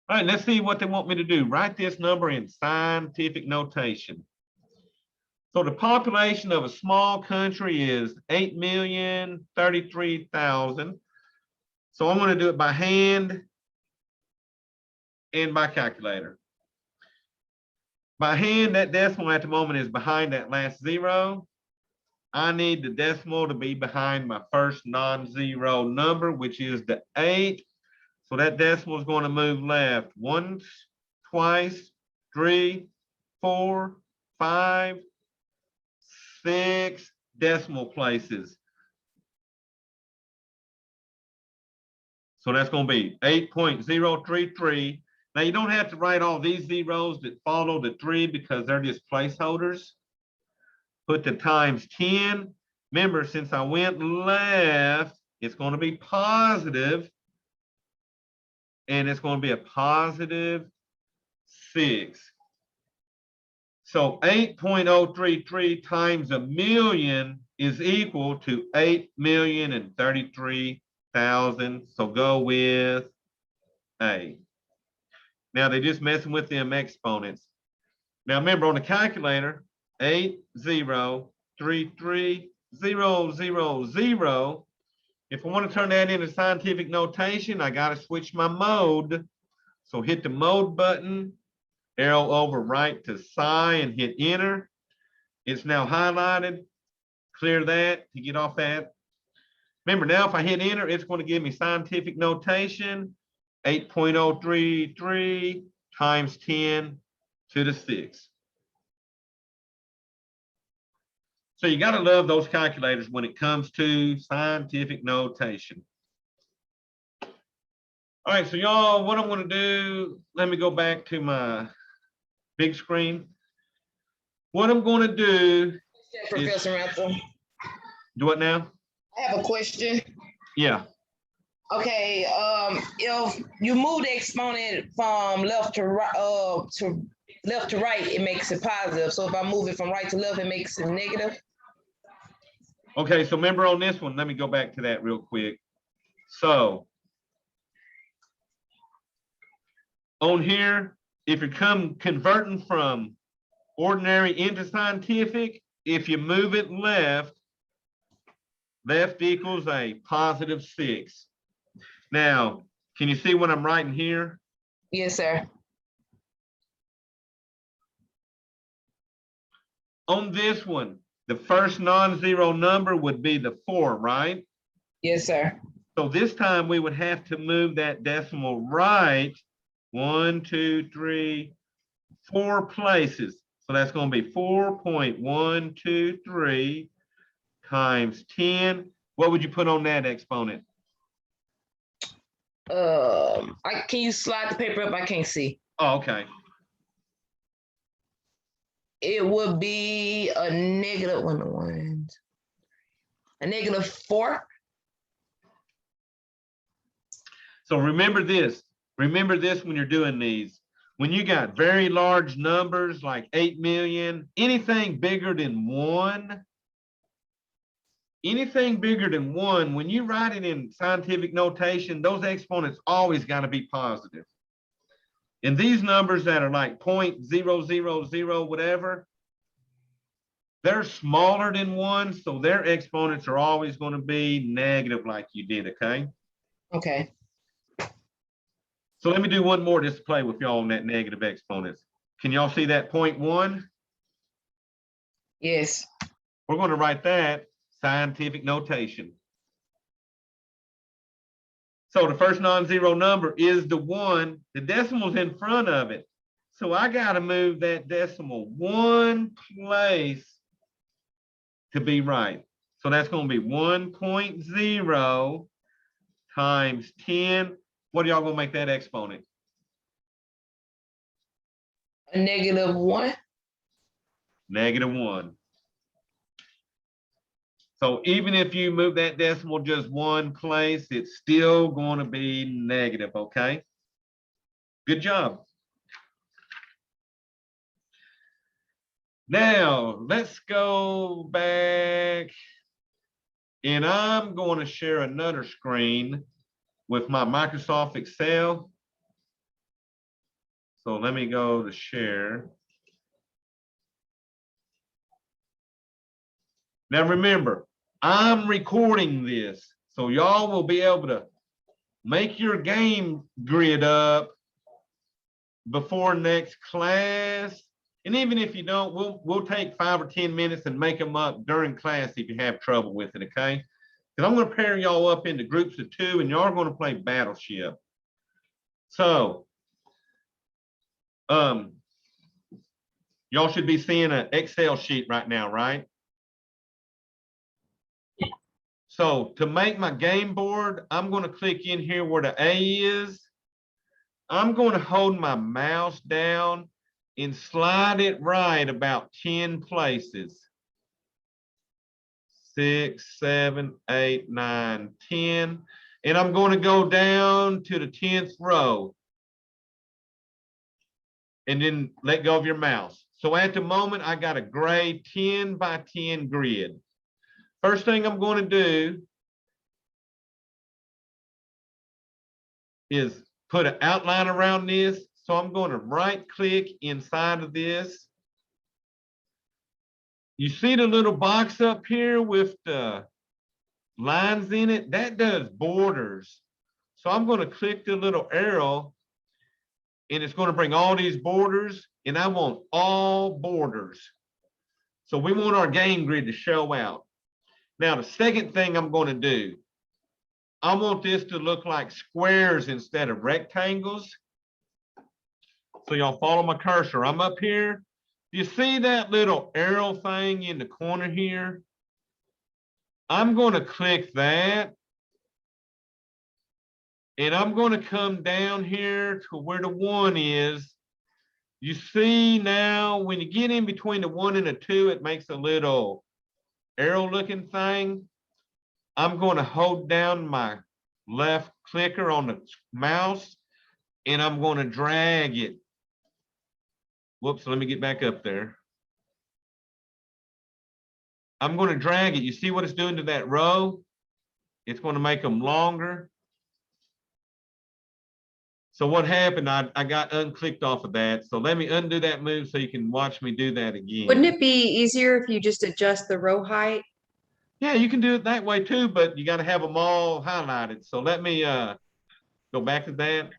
All right, let's see what they want me to do. Write this number in scientific notation. So the population of a small country is 8,033,000. So I'm going to do it by hand and by calculator. By hand, that decimal at the moment is behind that last 0. I need the decimal to be behind my first non-zero number, which is the 8. So that decimal is going to move left once, twice, 3, 4, 5, 6 decimal places. So that's going to be 8.033. Now you don't have to write all these zeros that follow the 3 because they're just placeholders. Put the times 10. Remember, since I went left, it's going to be positive. And it's going to be a positive 6. So 8.033 times 1,000,000 is equal to 8,033,000. So go with A. Now they're just messing with them exponents. Now remember on the calculator, 8,033,000. If I want to turn that into scientific notation, I got to switch my mode. So hit the mode button, arrow over right to psi and hit enter. It's now highlighted. Clear that to get off that. Remember now if I hit enter, it's going to give me scientific notation, 8.033 times 10 to the 6. So you got to love those calculators when it comes to scientific notation. All right, so y'all, what I'm going to do, let me go back to my big screen. What I'm going to do, Professor Ransom, do what now? I have a question. Yeah. Okay, if you move the exponent from left to right, it makes it positive. So if I move it from right to left, it makes it negative. Okay, so remember on this one, let me go back to that real quick. So on here, if you're converting from ordinary into scientific, if you move it left, left equals a positive 6. Now, can you see what I'm writing here? Yes, sir. On this one, the first non-zero number would be the 4, right? Yes, sir. So this time we would have to move that decimal right 1, 2, 3, 4 places. So that's going to be 4.123 times 10. What would you put on that exponent? Can you slide the paper up? I can't see. Oh, okay. It would be a negative a negative 4. So remember this. Remember this when you're doing these. When you got very large numbers like 8 million, anything bigger than 1, when you write it in scientific notation, those exponents always got to be positive. And these numbers that are like 0.000 whatever, they're smaller than 1, so their exponents are always going to be negative like you did, okay? Okay. So let me do one more just to play with y'all on that negative exponents. Can y'all see that 0.1? Yes. We're going to write that scientific notation. So the first non-zero number is the 1. The decimal's in front of it. So I got to move that decimal 1 place to be right. So that's going to be 1.0 times 10. What are y'all going to make that exponent? A negative 1. Negative 1. So even if you move that decimal just 1 place, it's still going to be negative, okay? Good job. Now, let's go back. And I'm going to share another screen with my Microsoft Excel. So let me go to share. Now remember, I'm recording this, so y'all will be able to make your game grid up before next class. And even if you don't, we'll take 5 or 10 minutes and make them up during class if you have trouble with it, okay? Because I'm going to pair y'all up into groups of 2, and y'all are going to play Battleship. So, y'all should be seeing an Excel sheet right now, right? So to make my game board, I'm going to click in here where the A is. I'm going to hold my mouse down and slide it right about 10 places. 6, 7, 8, 9, 10. And I'm going to go down to the 10th row. And then let go of your mouse. So at the moment, I got a gray 10 by 10 grid. First thing I'm going to do is put an outline around this. So I'm going to right click inside of this. You see the little box up here with the lines in it? That does borders. So I'm going to click the little arrow and it's going to bring all these borders, and I want all borders. So we want our game grid to show out. Now, the second thing I'm going to do, I want this to look like squares instead of rectangles. So y'all follow my cursor. I'm up here. You see that little arrow thing in the corner here? I'm going to click that. And I'm going to come down here to where the 1 is. You see now, when you get in between the 1 and the 2, it makes a little arrow looking thing. I'm going to hold down my left clicker on the mouse and I'm going to drag it. Whoops, let me get back up there. I'm going to drag it. You see what it's doing to that row? It's going to make them longer. So what happened, I got unclicked off of that. So let me undo that move so you can watch me do that again. Wouldn't it be easier if you just adjust the row height? Yeah, you can do it that way too, but you got to have them all highlighted. So let me go back to that.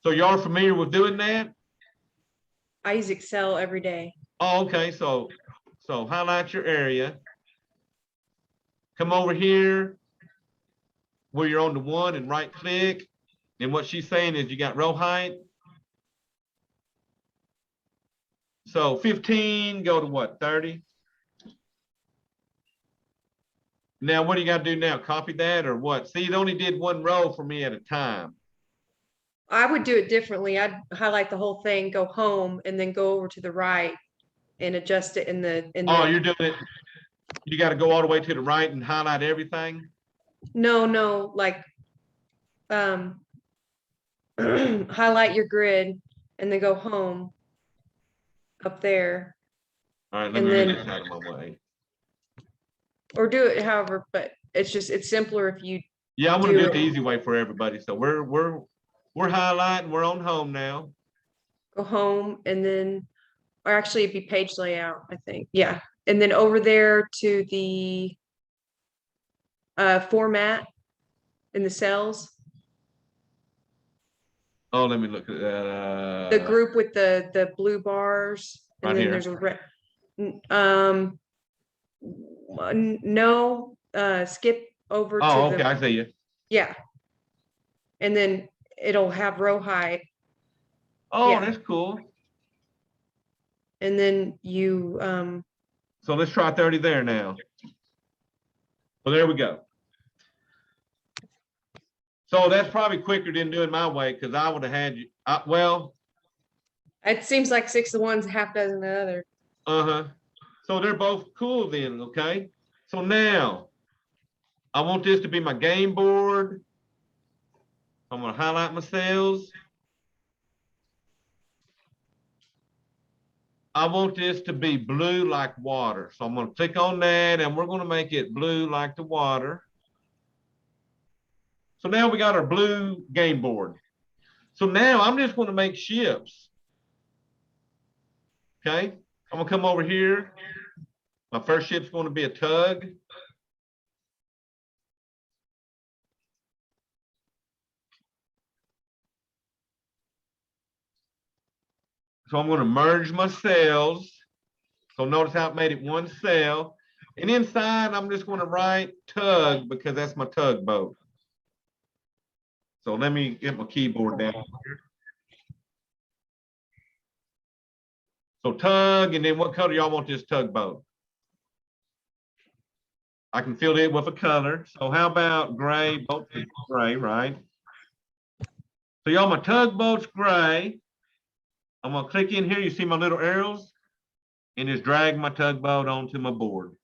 So y'all familiar with doing that? I use Excel every day. Oh, okay. So highlight your area. Come over here where you're on the 1 and right click. And what she's saying is you got row height. So 15, go to what, 30? Now, what do you got to do now? Copy that or what? See, it only did 1 row for me at a time. I would do it differently. I'd highlight the whole thing, go home, and then go over to the right and adjust it in the. Oh, you're doing it. You got to go all the way to the right and highlight everything. No, like, highlight your grid and then go home up there, All right, let And me then- read this out of my way. or do it however, but it's simpler if you, Yeah, I'm gonna do do it the it. easy way for everybody. So we're highlighting, we're on home now. go home and then, or actually it'd be page layout, I think. Yeah. And then over there to the format in the cells, Oh, let me look at that. the group with the blue bars, and Right then here. there's a red. No, skip over to Oh, okay, the, I see you. yeah. And then it'll have row height, Oh, Yeah. that's cool. and then you, So let's try 30 there now. Well, there we go. So that's probably quicker than doing my way because I would have had you, well, it seems like 6 of one's, half dozen the other. uh-huh. So they're both cool then, okay? So now I want this to be my game board. I'm gonna highlight my cells. I want this to be blue like water. So I'm gonna click on that and we're gonna make it blue like the water. So now we got our blue game board. So now I'm just gonna make ships. Okay, I'm gonna come over here. My first ship's gonna be a tug. So I'm gonna merge my cells. So notice how it made it 1 cell. And inside, I'm just gonna write tug because that's my tugboat. So let me get my keyboard down here. So tug, and then what color y'all want this tugboat? I can fill it with a color. So how about gray? Both gray, right? So y'all, my tugboat's gray. I'm gonna click in here. You see my little arrows? And just drag my tugboat onto my board.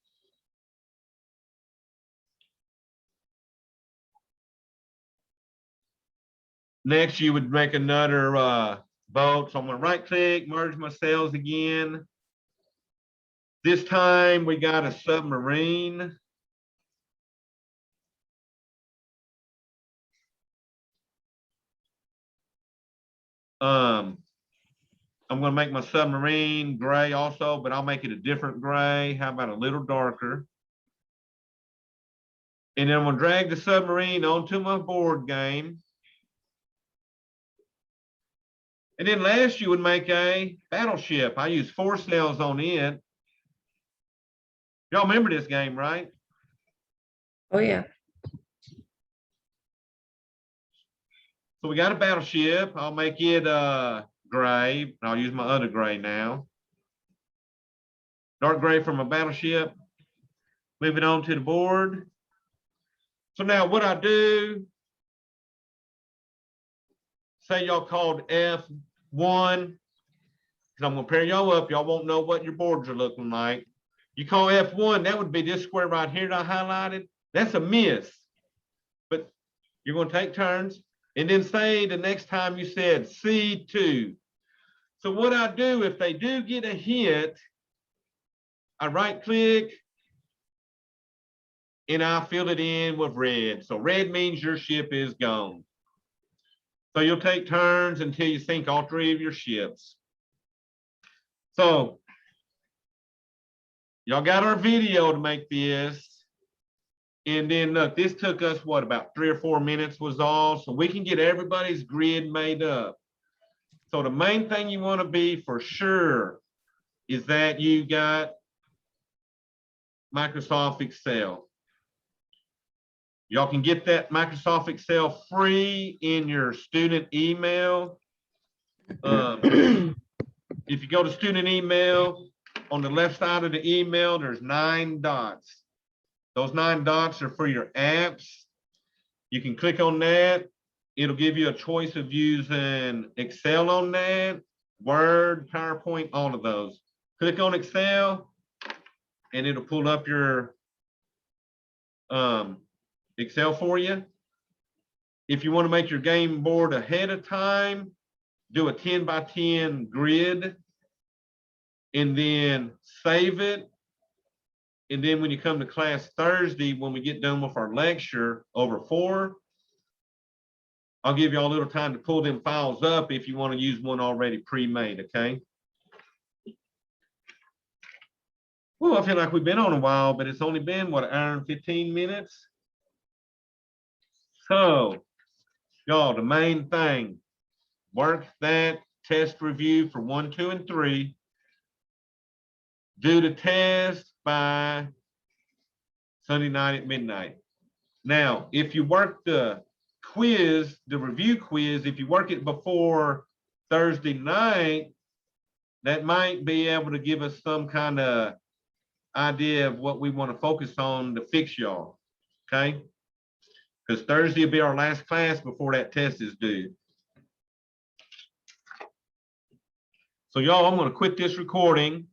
Next, you would make another vote. So I'm gonna right click, merge my cells again. This time we got a submarine. I'm gonna make my submarine gray also, but I'll make it a different gray. How about a little darker? And then I'm gonna drag the submarine onto my board game. And then last you would make a battleship. I use 4 cells on it. Y'all remember this game, right? Oh, yeah. So we got a battleship. I'll make it gray. I'll use my other gray now. Dark gray from a battleship. Move it on to the board. So now what I do, say y'all called F1, because I'm gonna pair y'all up. Y'all won't know what your boards are looking like. You call F1, that would be this square right here that I highlighted. That's a miss. But you're gonna take turns. And then say the next time you said C2. So what I do, if they do get a hit, I right click and I fill it in with red. So red means your ship is gone. So you'll take turns until you sink all 3 of your ships. So y'all got our video to make this. And then look, this took us what, about 3 or 4 minutes was all. So we can get everybody's grid made up. So the main thing you want to be for sure is that you got Microsoft Excel. Y'all can get that Microsoft Excel free in your student email. If you go to student email, on the left side of the email, there's 9 dots. Those 9 dots are for your apps. You can click on that. It'll give you a choice of using Excel on that, Word, PowerPoint, all of those. Click on Excel and it'll pull up your Excel for you. If you want to make your game board ahead of time, do a 10 by 10 grid and then save it. And then when you come to class Thursday, when we get done with our lecture over 4, I'll give you all a little time to pull them files up if you want to use one already pre-made, okay? Well, I feel like we've been on a while, but it's only been, what, 1 hour and 15 minutes? So, y'all, the main thing, work that test review for 1, 2, and 3. Do the test by Sunday night at midnight. Now, if you work the quiz, the review quiz, if you work it before Thursday night, that might be able to give us some kind of idea of what we want to focus on to fix y'all, okay? Because Thursday will be our last class before that test is due. So y'all, I'm going to quit this recording.